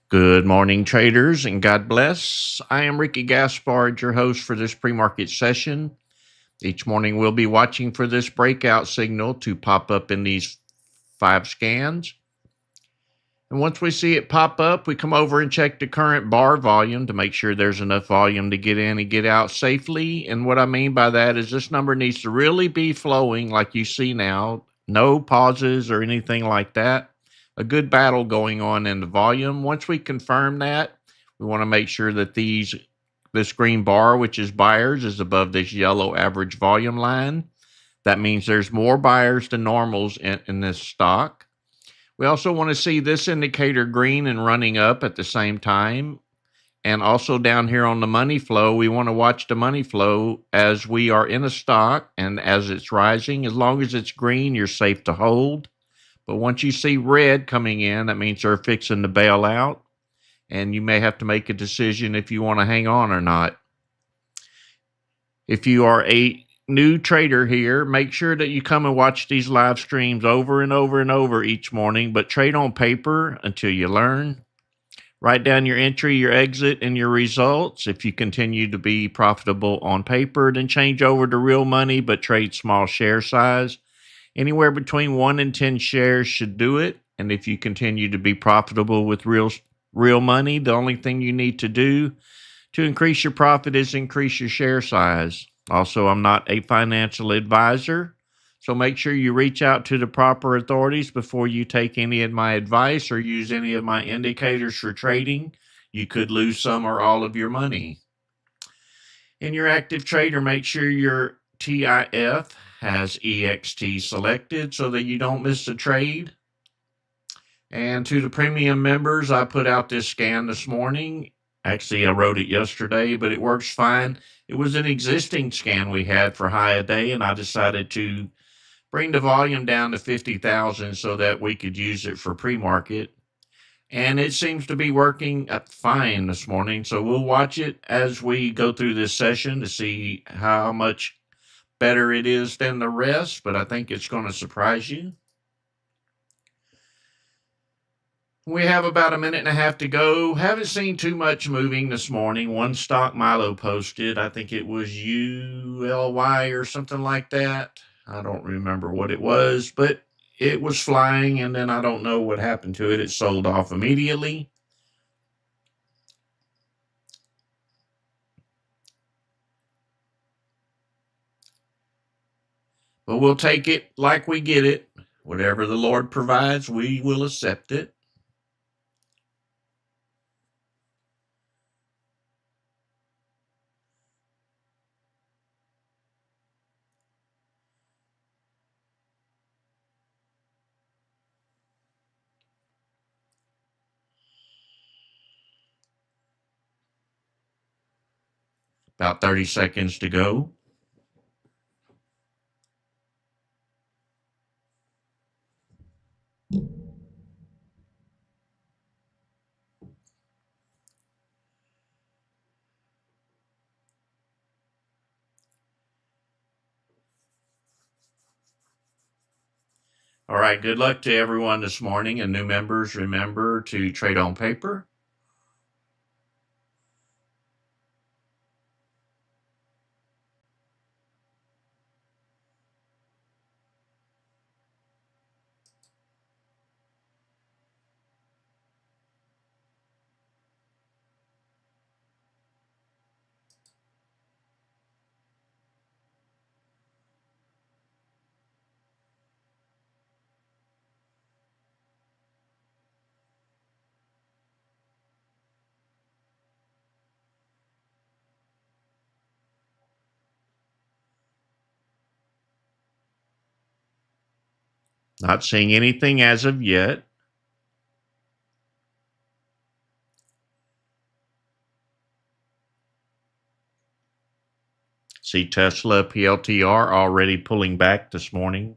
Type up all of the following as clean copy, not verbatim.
Good morning, traders, and God bless. I am Ricky Gaspard, your host for this pre-market session. Each morning, we'll be watching for this breakout signal to pop up in these 5 scans. And once we see it pop up, we come over and check the current bar volume to make sure there's enough volume to get in and get out safely. And what I mean by that is this number needs to really be flowing like you see now. No pauses or anything like that. A good battle going on in the volume. Once we confirm that, we want to make sure that this green bar, which is buyers, is above this yellow average volume line. That means there's more buyers than normals in this stock. We also want to see this indicator green and running up at the same time. And also down here on the money flow, we want to watch the money flow as we are in a stock and as it's rising. As long as it's green, you're safe to hold. But once you see red coming in, that means they're fixing to bail out. And you may have to make a decision if you want to hang on or not. If you are a new trader here, make sure that you come and watch these live streams over and over and over each morning, but trade on paper until you learn. Write down your entry, your exit, and your results. If you continue to be profitable on paper, then change over to real money, but trade small share size. Anywhere between 1 and 10 shares should do it. And if you continue to be profitable with real money, the only thing you need to do to increase your profit is increase your share size. Also, I'm not a financial advisor, so make sure you reach out to the proper authorities before you take any of my advice or use any of my indicators for trading. You could lose some or all of your money. In your active trader, make sure your TIF has EXT selected so that you don't miss a trade. And to the premium members, I put out this scan this morning. Actually, I wrote it yesterday, but it works fine. It was an existing scan we had for high a day, and I decided to bring the volume down to 50,000 so that we could use it for pre-market. And it seems to be working fine this morning. So we'll watch it as we go through this session to see how much better it is than the rest, but I think it's going to surprise you. We have about a minute and a half to go. Haven't seen too much moving this morning. One stock Milo posted. I think it was ULY or something like that. I don't remember what it was, but it was flying, and then I don't know what happened to it. It sold off immediately. But we'll take it like we get it. Whatever the Lord provides, we will accept it. About 30 seconds to go. All right, good luck to everyone this morning. And new members, remember to trade on paper. Not seeing anything as of yet. See Tesla PLTR already pulling back this morning.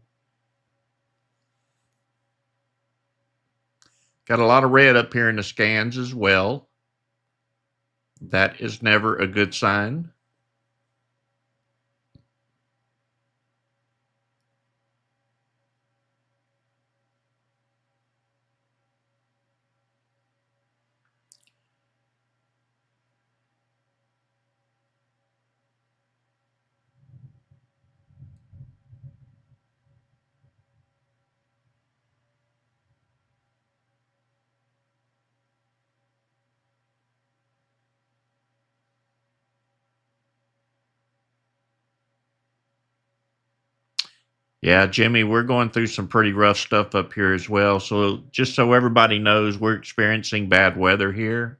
Got a lot of red up here in the scans as well. That is never a good sign. Yeah, Jimmy, we're going through some pretty rough stuff up here as well. So, just so everybody knows, we're experiencing bad weather here.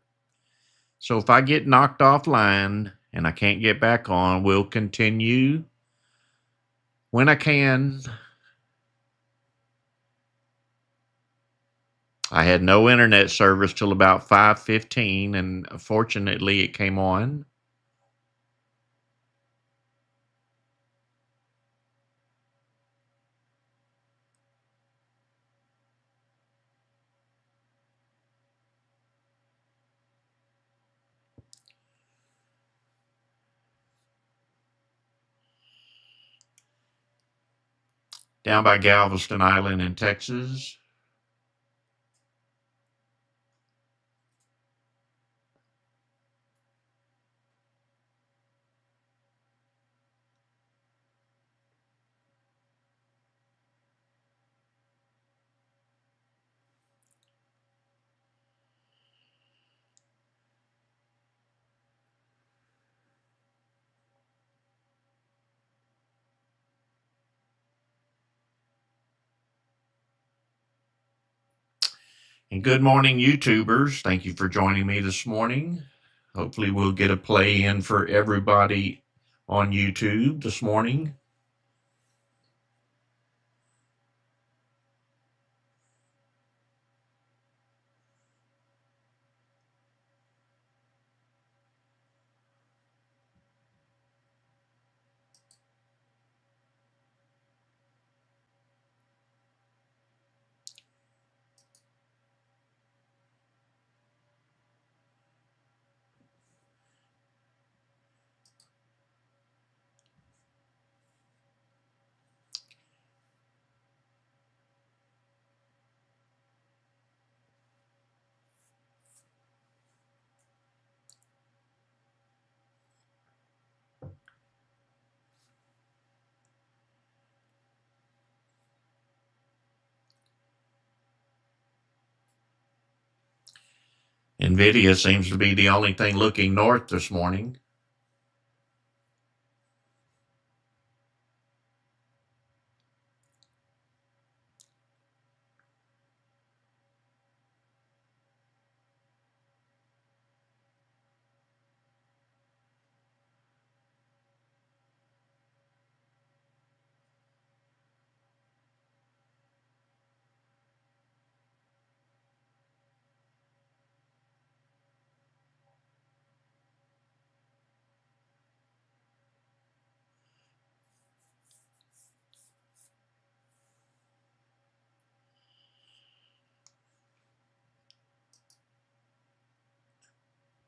So, if I get knocked offline and I can't get back on, we'll continue when I can. I had no internet service till about 5:15, and fortunately it came on. Down by Galveston Island in Texas. And good morning, YouTubers. Thank you for joining me this morning. Hopefully, we'll get a play in for everybody on YouTube this morning. NVIDIA seems to be the only thing looking north this morning.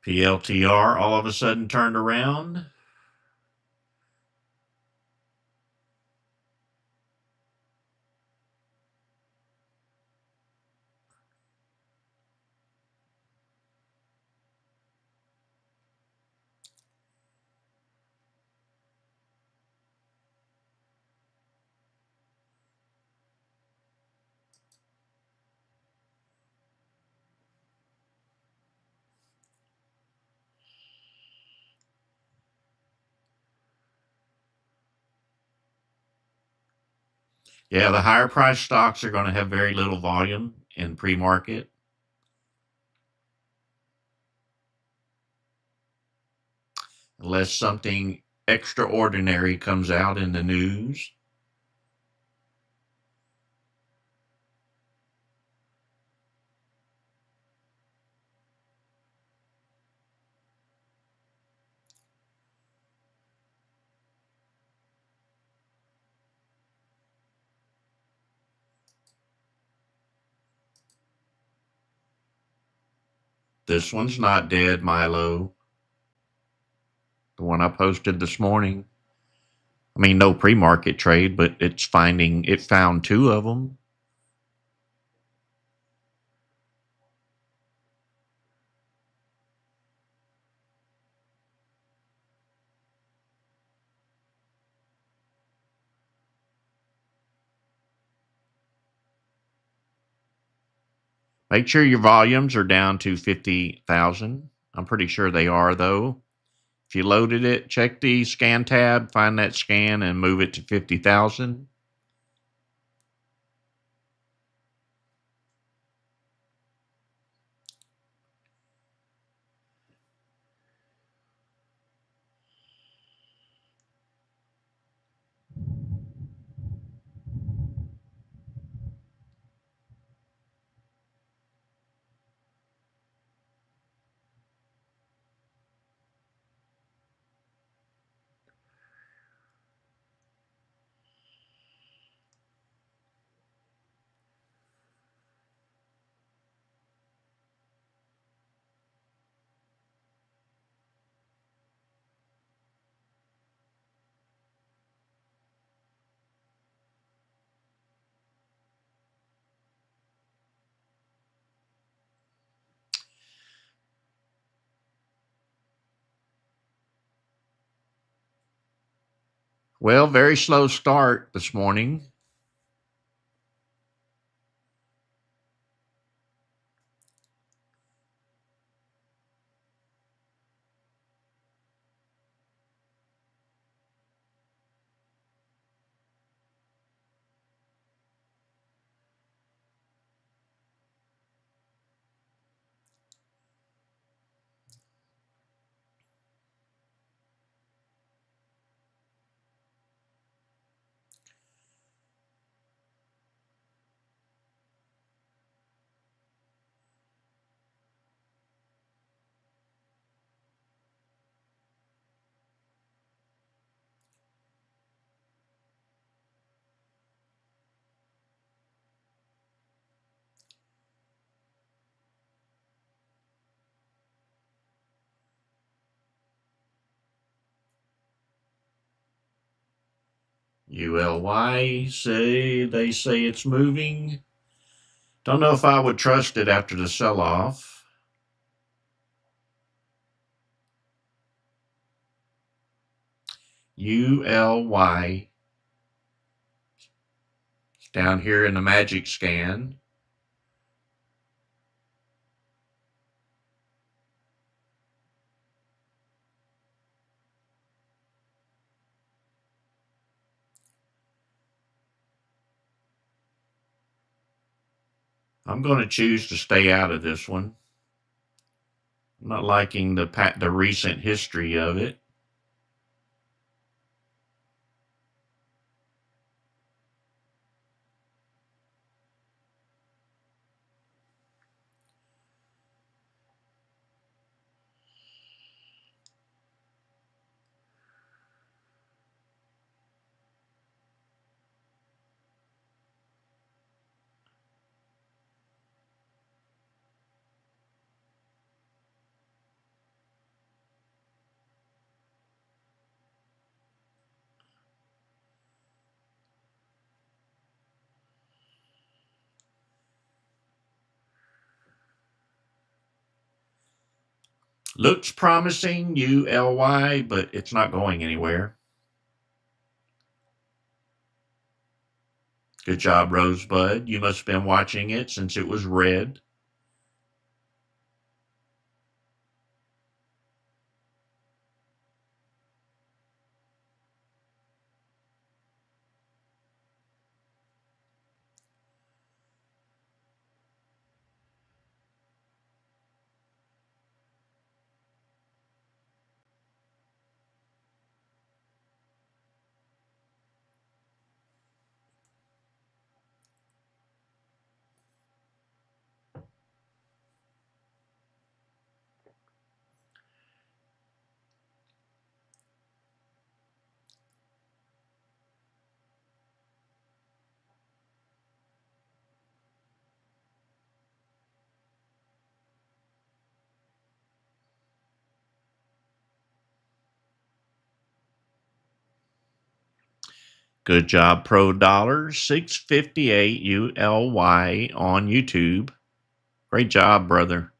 PLTR all of a sudden turned around. Yeah, the higher price stocks are going to have very little volume in pre-market unless something extraordinary comes out in the news. This one's not dead, Milo. The one I posted this morning. I mean, no pre-market trade, but it found two of them. Make sure your volumes are down to 50,000. I'm pretty sure they are, though. If you loaded it, check the scan tab, find that scan, and move it to 50,000. Well, very slow start this morning. ULY they say it's moving. Don't know if I would trust it after the sell off. ULY down here in the magic scan. I'm going to choose to stay out of this one. I'm not liking the recent history of it. Looks promising, ULY, but it's not going anywhere. Good job, Rosebud. You must have been watching it since it was red. Good job, Pro Dollar. 658 ULY on YouTube. Great job, brother.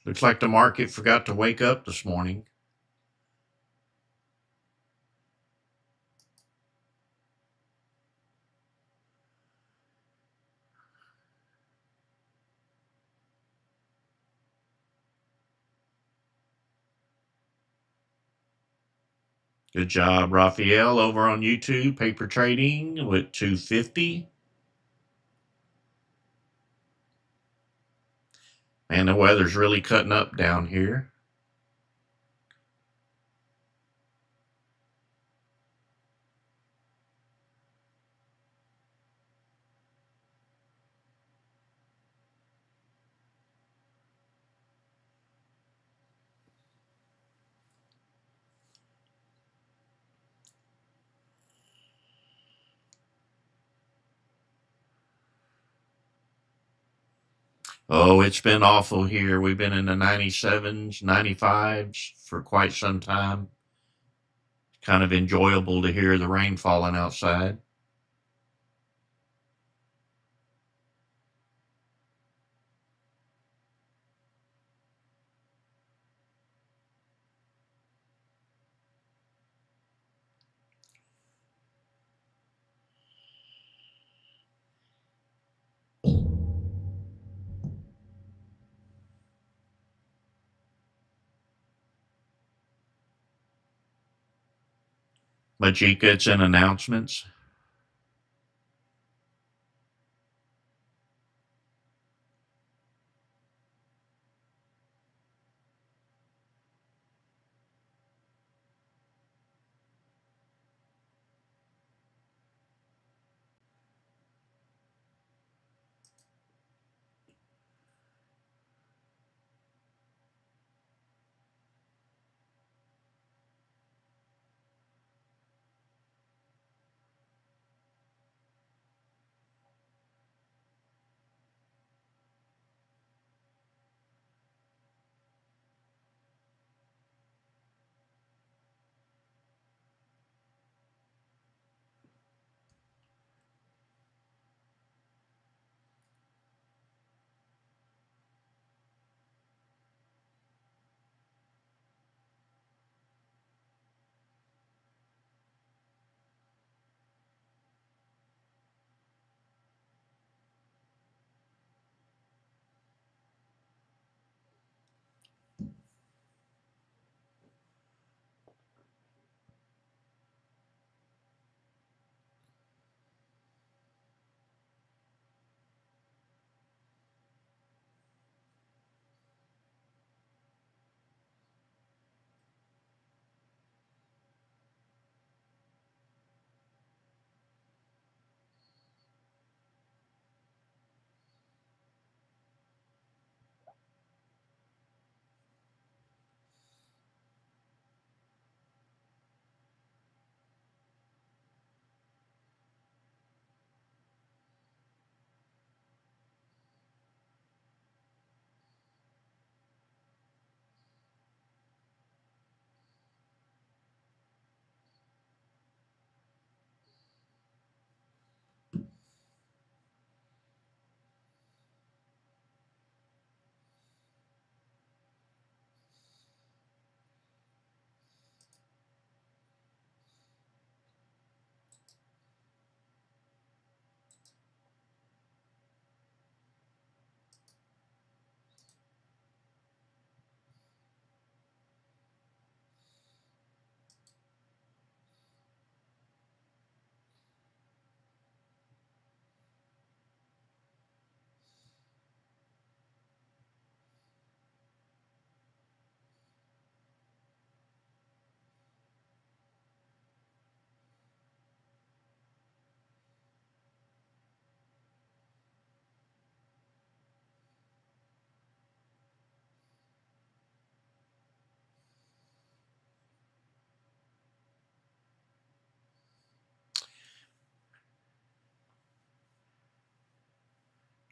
Looks like the market forgot to wake up this morning. Good job, Raphael, over on YouTube, paper trading with 250. And the weather's really cutting up down here. Oh, it's been awful here. We've been in the 97s, 95s for quite some time. Kind of enjoyable to hear the rain falling outside. Majika, it's in announcements.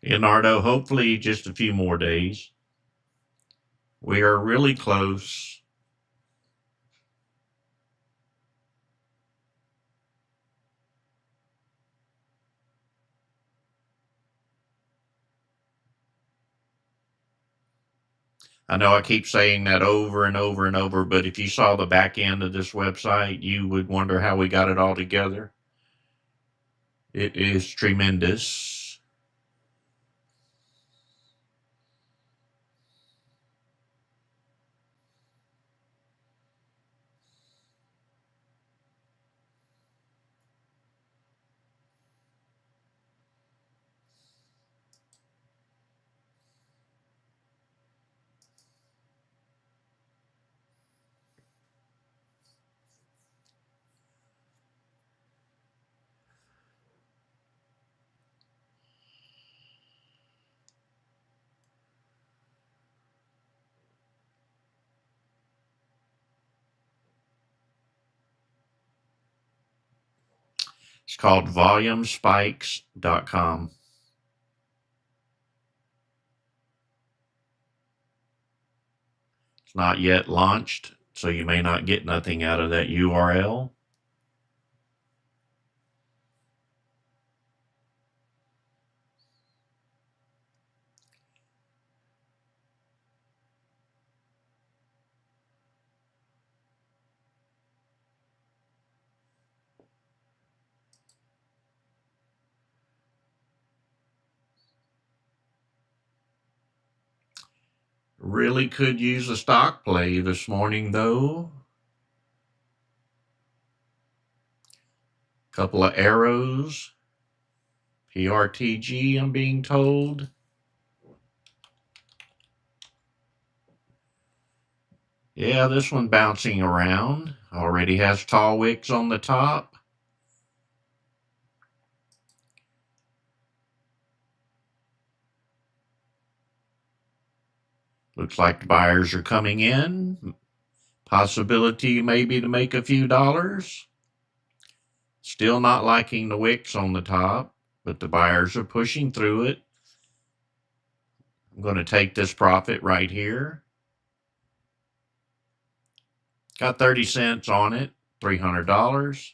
Leonardo, hopefully just a few more days. We are really close. I know I keep saying that over and over and over, but if you saw the back end of this website, you would wonder how we got it all together. It is tremendous. It's called volumespikes.com. It's not yet launched, so you may not get nothing out of that URL. Really could use a stock play this morning, though. Couple of arrows. PRTG, I'm being told. Yeah, this one bouncing around. Already has tall wicks on the top. Looks like the buyers are coming in. Possibility maybe to make a few dollars. Still not liking the wicks on the top, but the buyers are pushing through it. I'm going to take this profit right here. Got 30 cents on it, $300.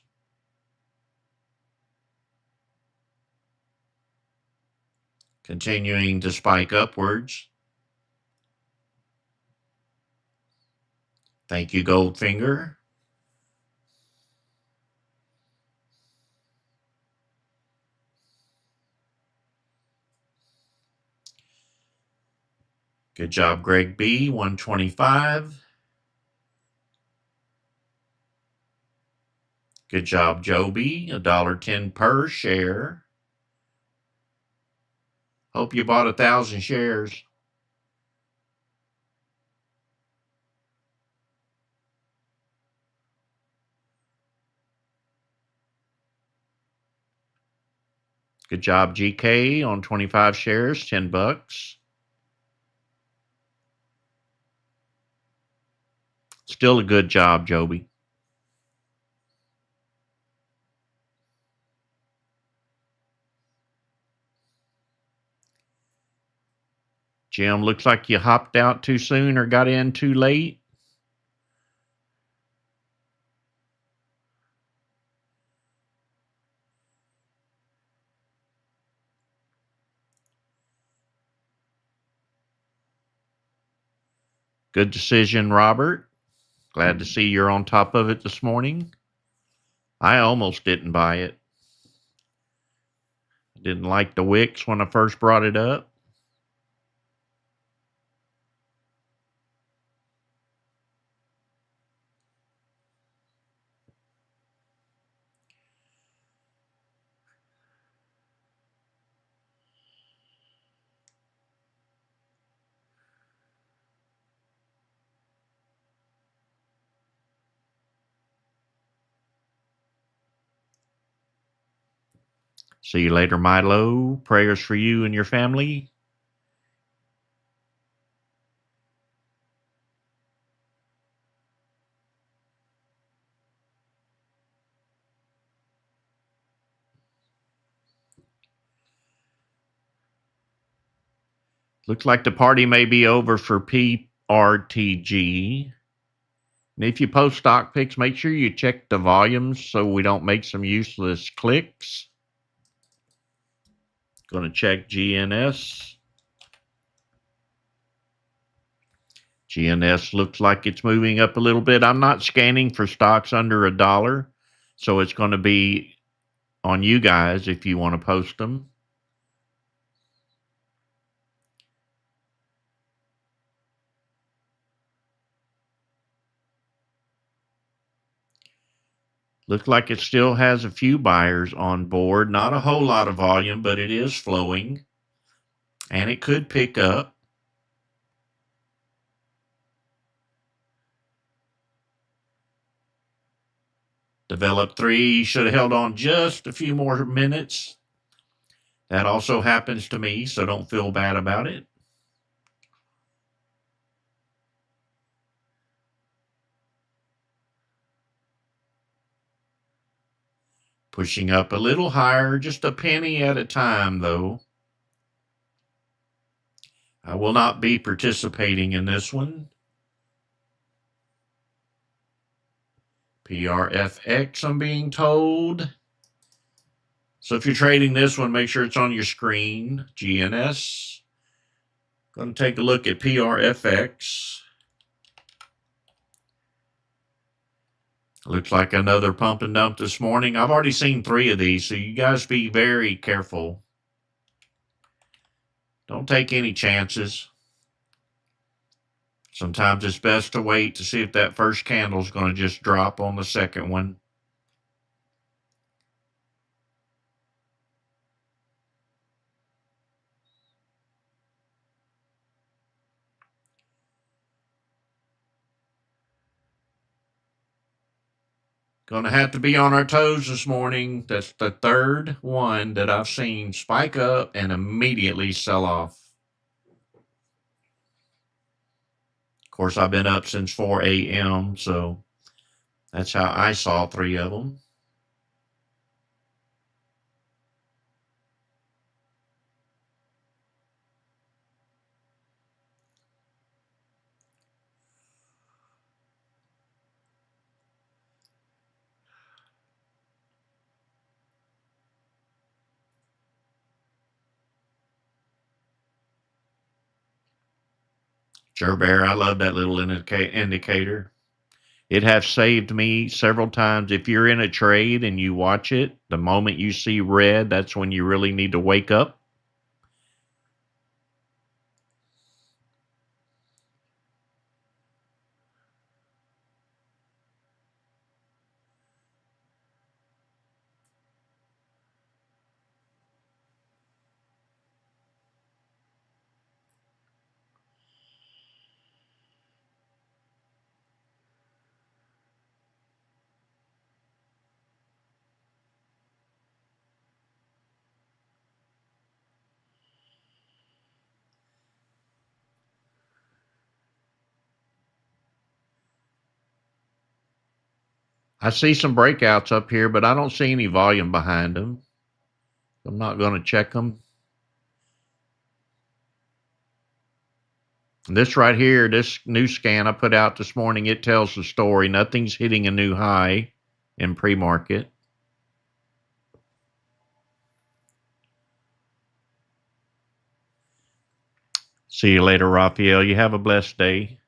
Continuing to spike upwards. Thank you, Goldfinger. Good job, Greg B. 125. Good job, Joby. $1.10 per share. Hope you bought 1,000 shares. Good job, GK, on 25 shares, $10. Still a good job, Joby. Jim, looks like you hopped out too soon or got in too late. Good decision, Robert. Glad to see you're on top of it this morning. I almost didn't buy it. Didn't like the wicks when I first brought it up. See you later, Milo. Prayers for you and your family. Looks like the party may be over for PRTG. And if you post stock picks, make sure you check the volumes so we don't make some useless clicks. Going to check GNS. GNS looks like it's moving up a little bit. I'm not scanning for stocks under $1, so it's going to be on you guys if you want to post them. Looks like it still has a few buyers on board. Not a whole lot of volume, but it is flowing. And it could pick up. Develop 3 should have held on just a few more minutes. That also happens to me, so don't feel bad about it. Pushing up a little higher, just a penny at a time, though. I will not be participating in this one. PRFX, I'm being told. So if you're trading this one, make sure it's on your screen. GNS. Going to take a look at PRFX. Looks like another pump and dump this morning. I've already seen 3 of these, so you guys be very careful. Don't take any chances. Sometimes it's best to wait to see if that first candle is going to just drop on the second one. Going to have to be on our toes this morning. That's the third one that I've seen spike up and immediately sell off. Of course, I've been up since 4 a.m., so that's how I saw 3 of them. Sure, Bear, I love that little indicator. It has saved me several times. If you're in a trade and you watch it, the moment you see red, that's when you really need to wake up. I see some breakouts up here, but I don't see any volume behind them. I'm not going to check them. This right here, this new scan I put out this morning, it tells the story. Nothing's hitting a new high in pre-market. See you later, Raphael. You have a blessed day.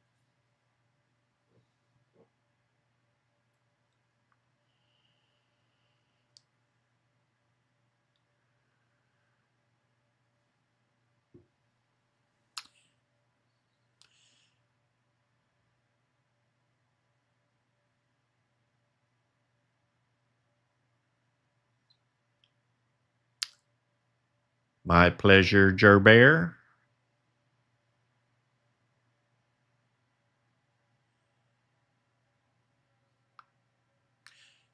My pleasure, Gerbear.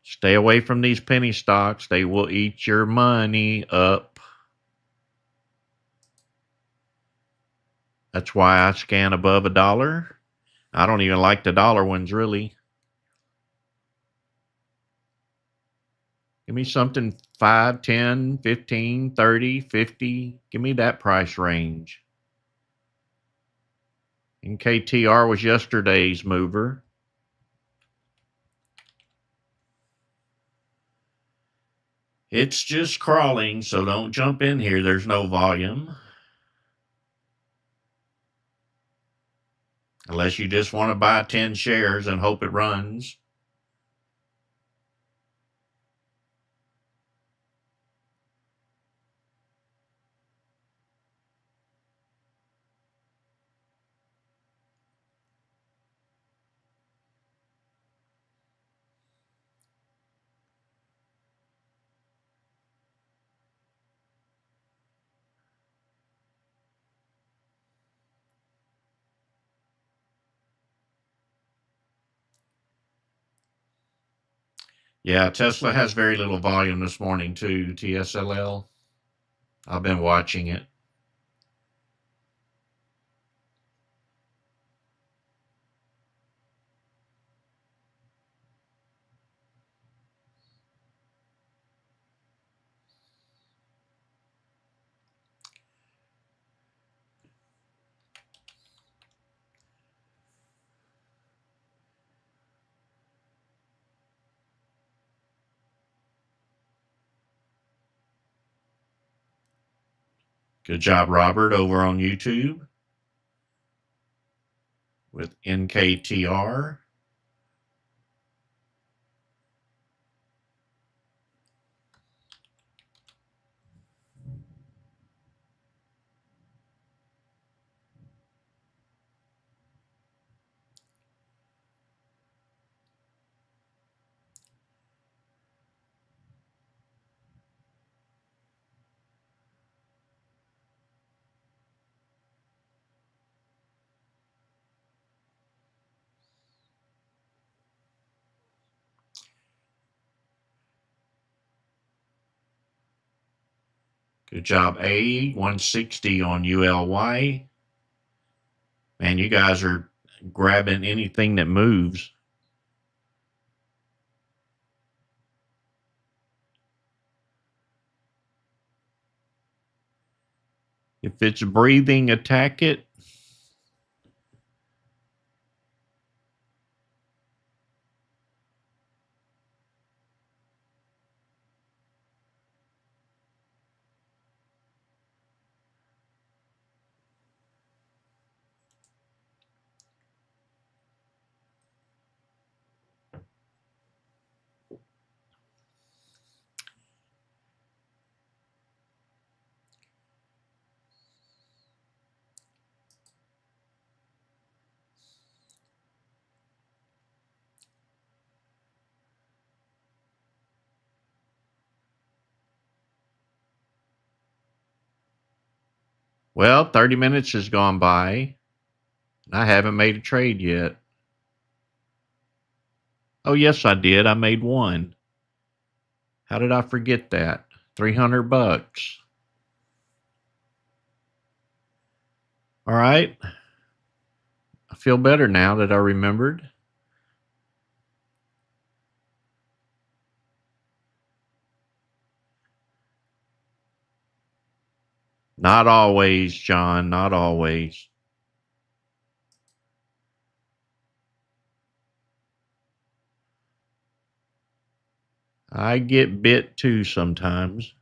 Stay away from these penny stocks. They will eat your money up. That's why I scan above $1. I don't even like the dollar ones, really. Give me something 5, 10, 15, 30, 50. Give me that price range. NKTR was yesterday's mover. It's just crawling, so don't jump in here. There's no volume. Unless you just want to buy 10 shares and hope it runs. Yeah, Tesla has very little volume this morning too, TSLL. I've been watching it. Good job, Robert, over on YouTube with NKTR. Good job, A. 160 on ULY. Man, you guys are grabbing anything that moves. If it's breathing, attack it. Well, 30 minutes has gone by. I haven't made a trade yet. Oh, yes, I did. I made one. How did I forget that? $300. All right. I feel better now that I remembered. Not always, John. Not always. I get bit too sometimes.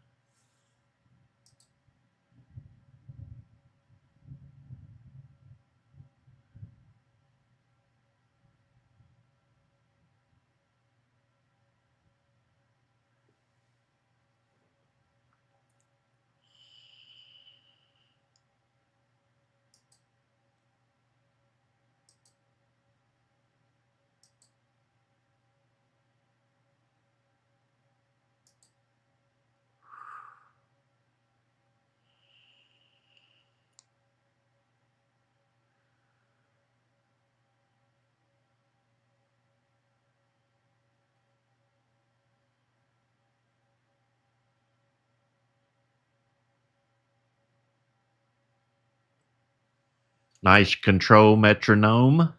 Nice control metronome.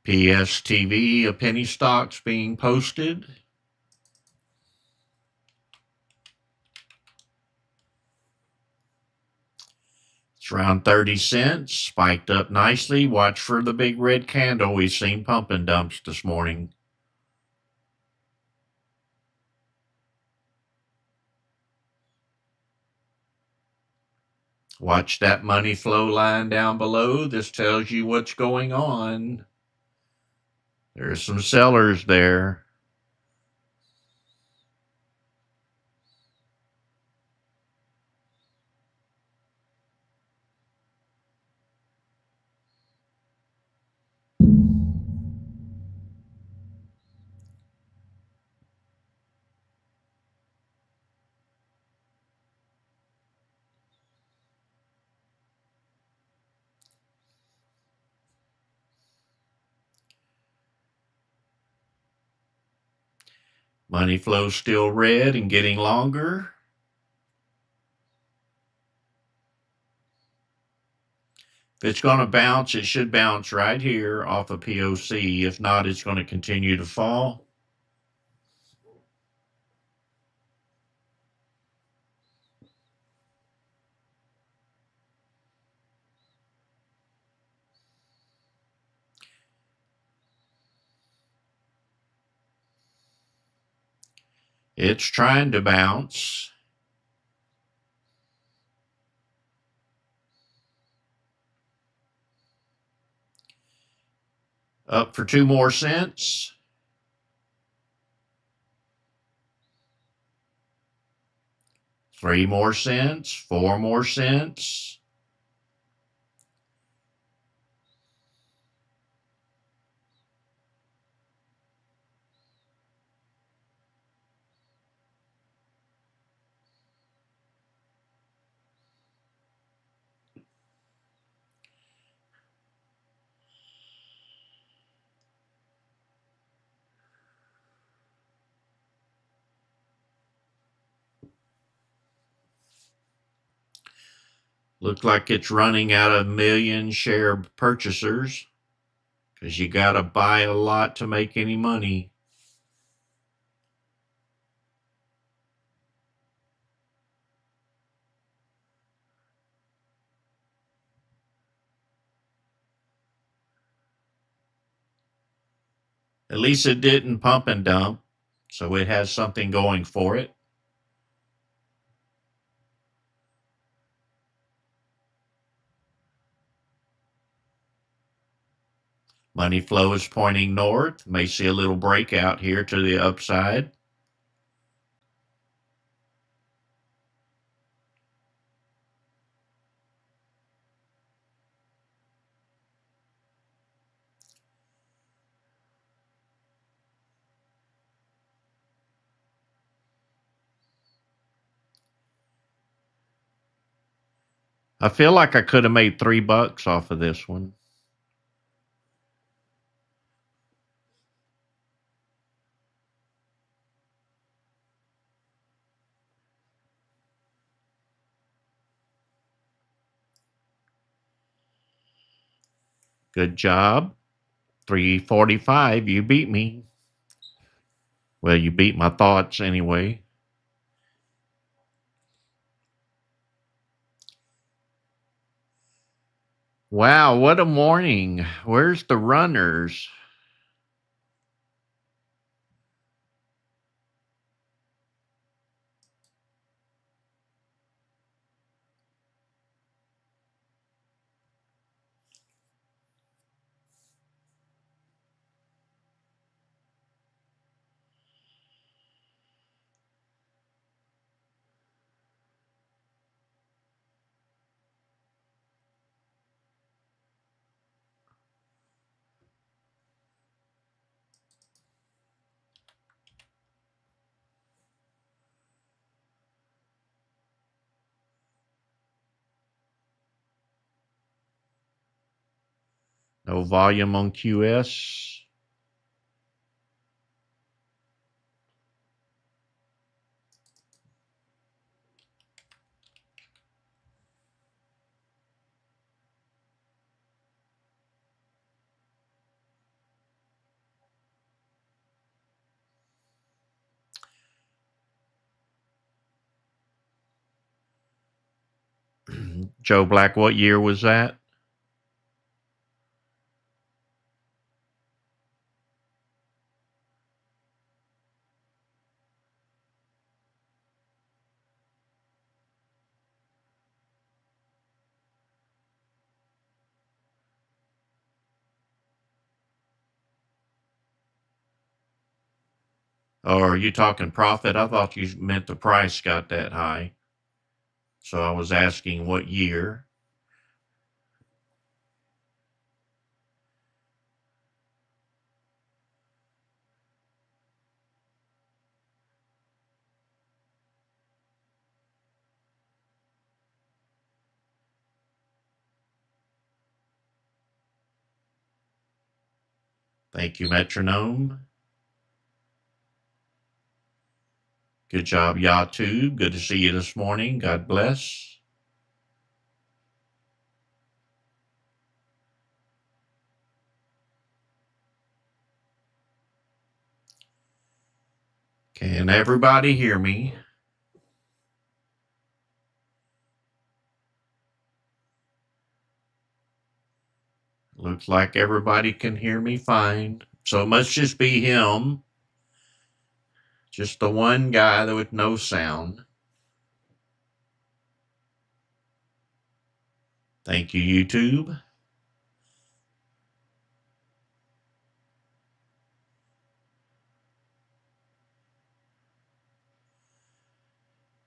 PSTV, a penny stocks being posted. It's around 30 cents, spiked up nicely. Watch for the big red candle we've seen pump and dumps this morning. Watch that money flow line down below. This tells you what's going on. There's some sellers there. Money flow's still red and getting longer. If it's going to bounce, it should bounce right here off of POC. If not, it's going to continue to fall. It's trying to bounce. Up for 2 more cents. 3 more cents. 4 more cents. Looks like it's running out of million share purchasers because you got to buy a lot to make any money. At least it didn't pump and dump, so it has something going for it. Money flow is pointing north. May see a little breakout here to the upside. I feel like I could have made $3 off of this one. Good job. 345. You beat me. Well, you beat my thoughts anyway. Wow, what a morning. Where's the runners? No volume on QS. Joe Black, what year was that? Or are you talking profit? I thought you meant the price got that high. So I was asking what year. Thank you, Metronome. Good job, Yatu. Good to see you this morning. God bless. Can everybody hear me? Looks like everybody can hear me fine. So it must just be him. Just the one guy with no sound. Thank you, YouTube.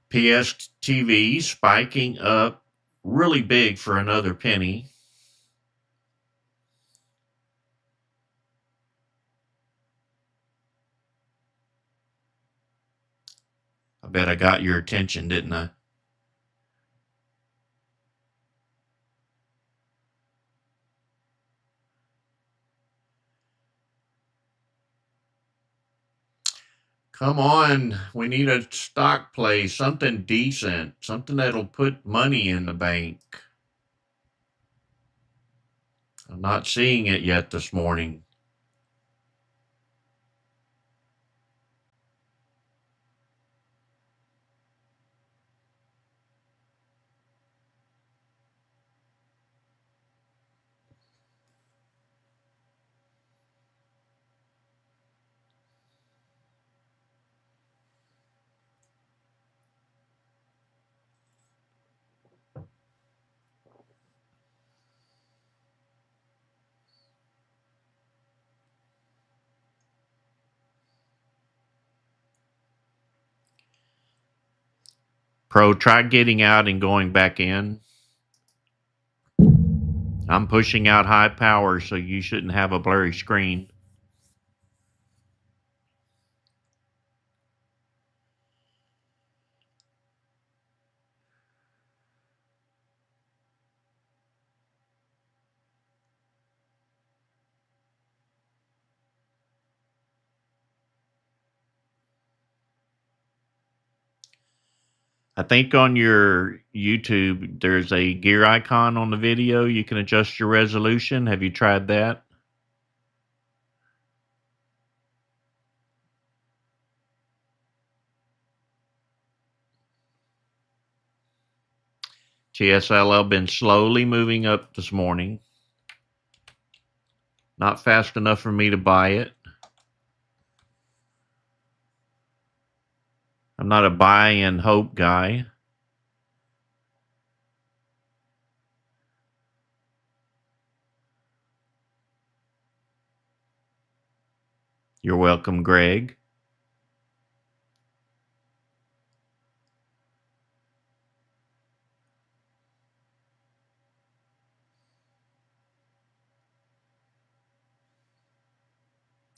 PSTV spiking up really big for another penny. I bet I got your attention, didn't I? Come on, we need a stock play, something decent, something that'll put money in the bank. I'm not seeing it yet this morning. Pro, try getting out and going back in. I'm pushing out high power, so you shouldn't have a blurry screen. I think on your YouTube, there's a gear icon on the video. You can adjust your resolution. Have you tried that? TSLL been slowly moving up this morning. Not fast enough for me to buy it. I'm not a buy and hope guy. You're welcome, Greg.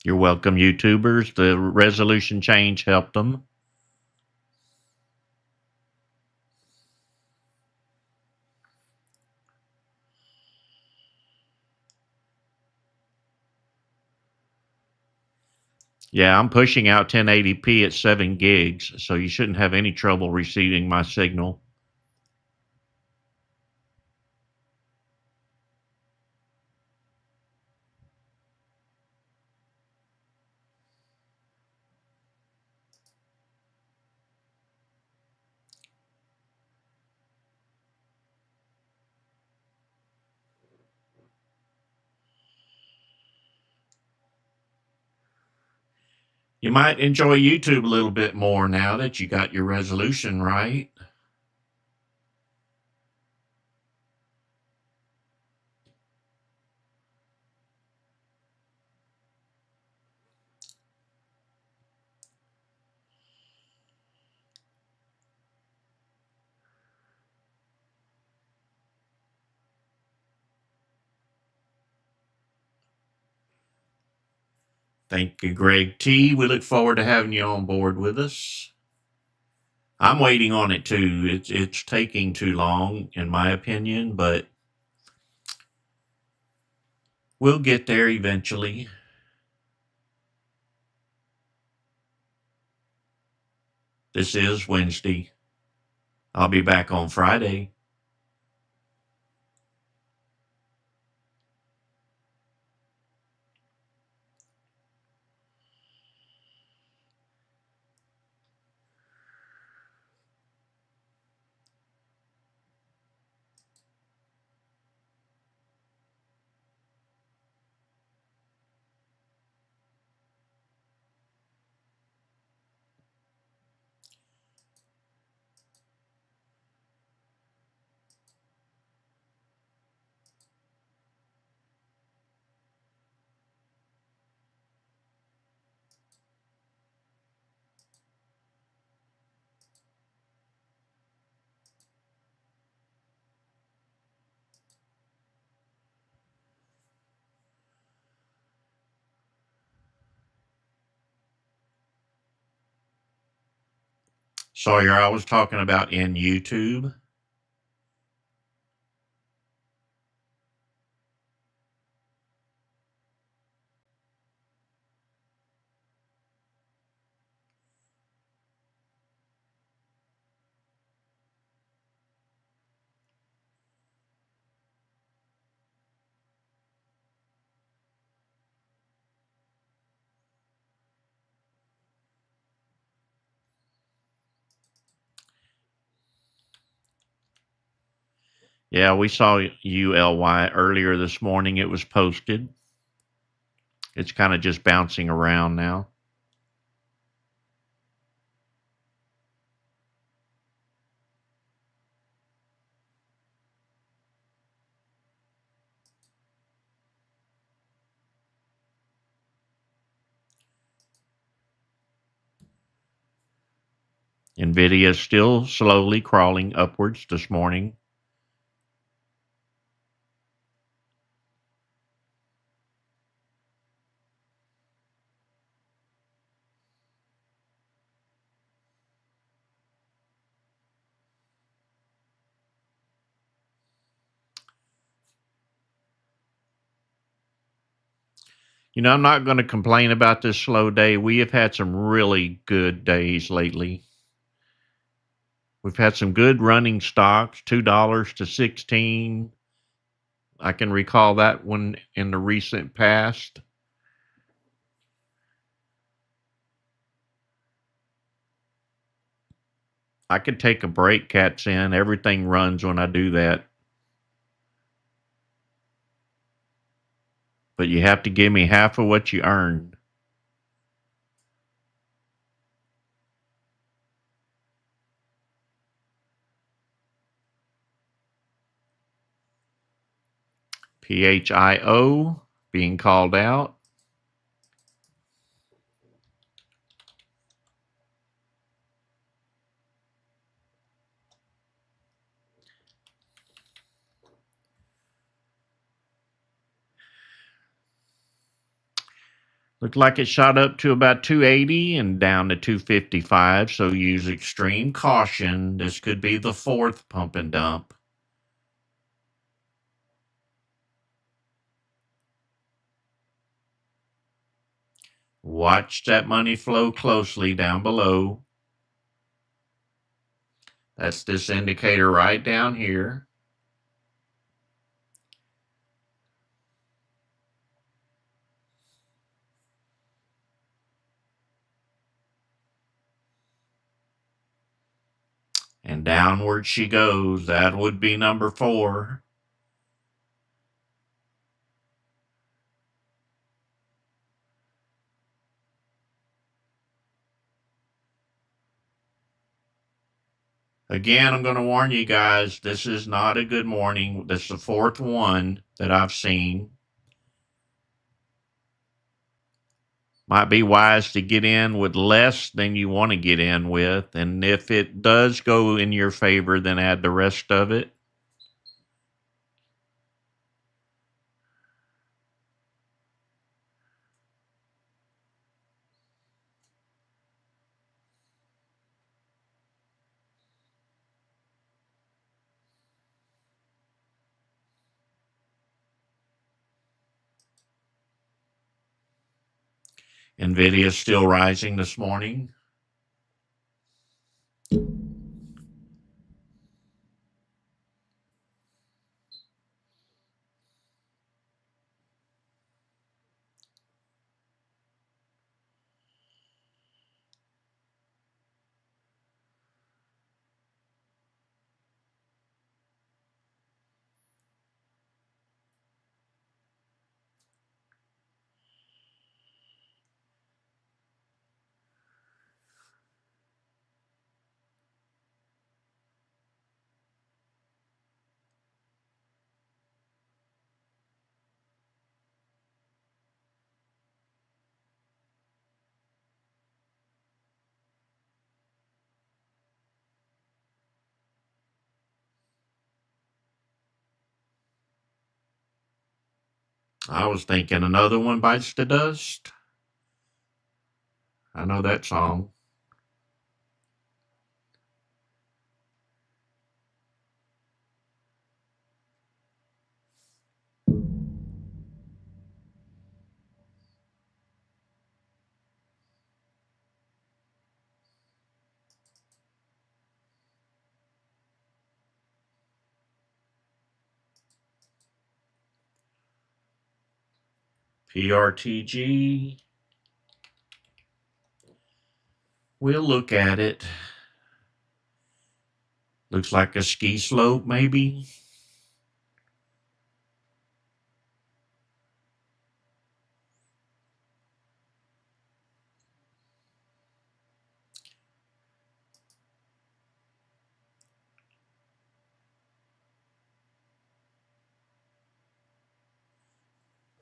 You're welcome, YouTubers. The resolution change helped them. Yeah, I'm pushing out 1080p at 7 gigs, so you shouldn't have any trouble receiving my signal. You might enjoy YouTube a little bit more now that you got your resolution right. Thank you, Greg T. We look forward to having you on board with us. I'm waiting on it too. It's taking too long, in my opinion, but we'll get there eventually. This is Wednesday. I'll be back on Friday. Sawyer, I was talking about in YouTube. Yeah, we saw ULY earlier this morning. It was posted. It's kind of just bouncing around now. NVIDIA is still slowly crawling upwards this morning. I'm not going to complain about this slow day. We have had some really good days lately. We've had some good running stocks, $2 to 16. I can recall that one in the recent past. I could take a break, Cats in. Everything runs when I do that. But you have to give me half of what you earned. PHIO being called out. Looked like it shot up to about 280 and down to 255, so use extreme caution. This could be the fourth pump and dump. Watch that money flow closely down below. That's this indicator right down here. And downward she goes. That would be number 4. Again, I'm going to warn you guys, this is not a good morning. This is the fourth one that I've seen. Might be wise to get in with less than you want to get in with. And if it does go in your favor, then add the rest of it. NVIDIA is still rising this morning. I was thinking another one bites the dust. I know that song. PRTG. We'll look at it. Looks like a ski slope, maybe.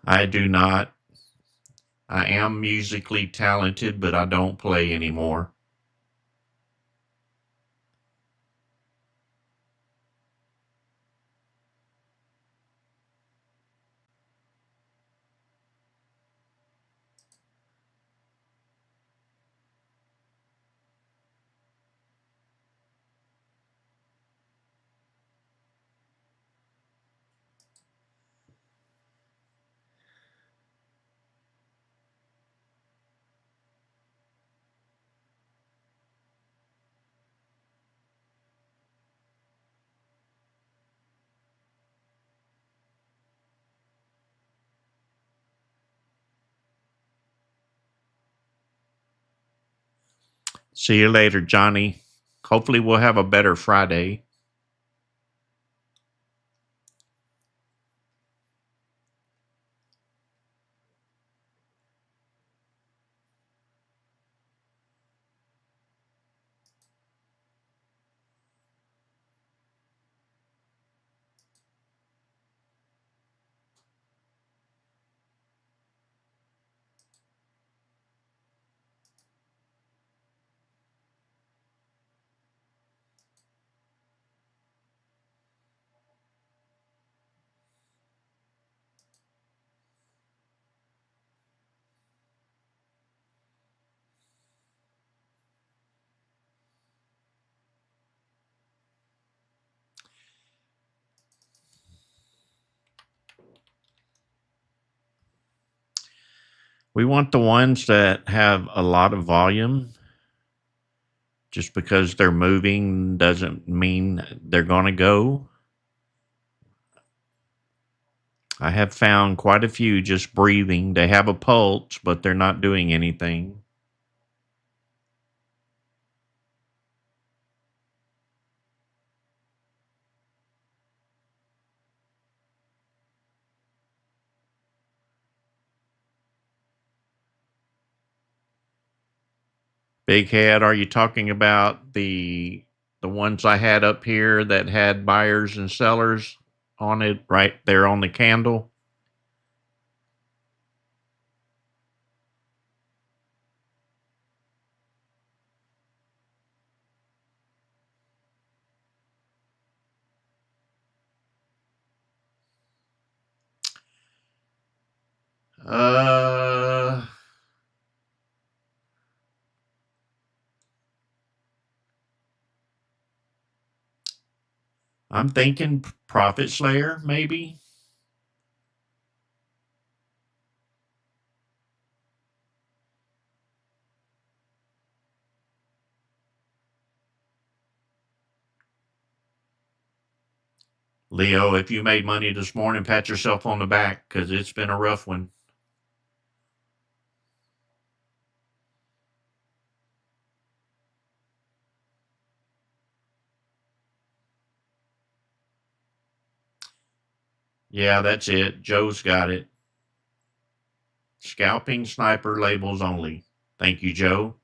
I do not. I am musically talented, but I don't play anymore. See you later, Johnny. Hopefully, we'll have a better Friday. We want the ones that have a lot of volume. Just because they're moving doesn't mean they're going to go. I have found quite a few just breathing. They have a pulse, but they're not doing anything. Big Head, are you talking about the the ones I had up here that had buyers and sellers on it right there on the candle. Uh, I'm thinking Profit Slayer, maybe. Leo, if you made money this morning, pat yourself on the back because it's been a rough one. Yeah, that's it. Joe's got it. Scalping sniper labels only. Thank you, Joe.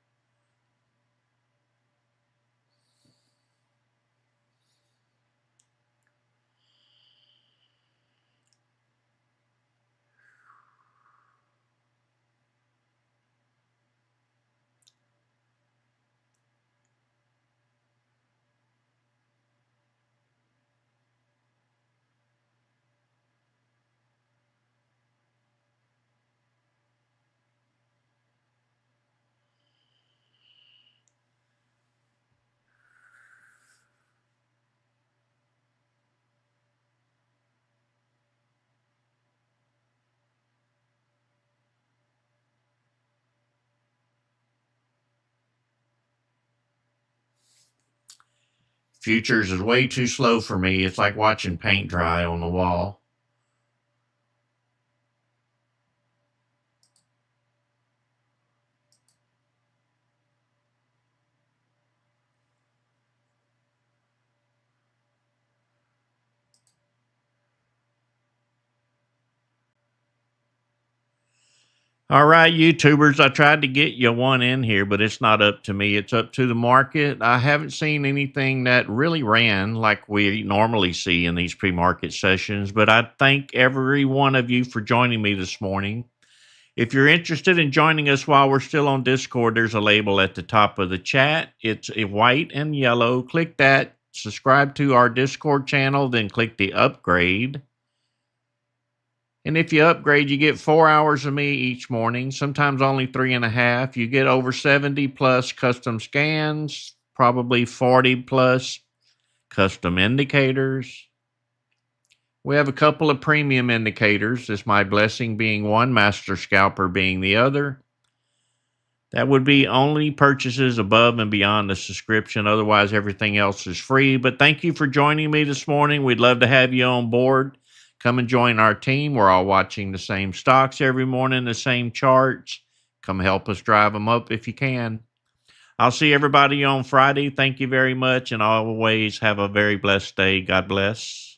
Futures is way too slow for me. It's like watching paint dry on the wall. All right, YouTubers, I tried to get you one in here, but it's not up to me. It's up to the market. I haven't seen anything that really ran like we normally see in these pre-market sessions, but I thank every one of you for joining me this morning. If you're interested in joining us while we're still on Discord, there's a label at the top of the chat. It's white and yellow. Click that, subscribe to our Discord channel, then click the upgrade. And if you upgrade, you get 4 hours of me each morning, sometimes only 3.5. You get over 70 plus custom scans, probably 40 plus custom indicators. We have a couple of premium indicators, this My Blessing being one, Master Scalper being the other. That would be only purchases above and beyond the subscription. Otherwise, everything else is free. But thank you for joining me this morning. We'd love to have you on board. Come and join our team. We're all watching the same stocks every morning, the same charts. Come help us drive them up if you can. I'll see everybody on Friday. Thank you very much, and always have a very blessed day. God bless.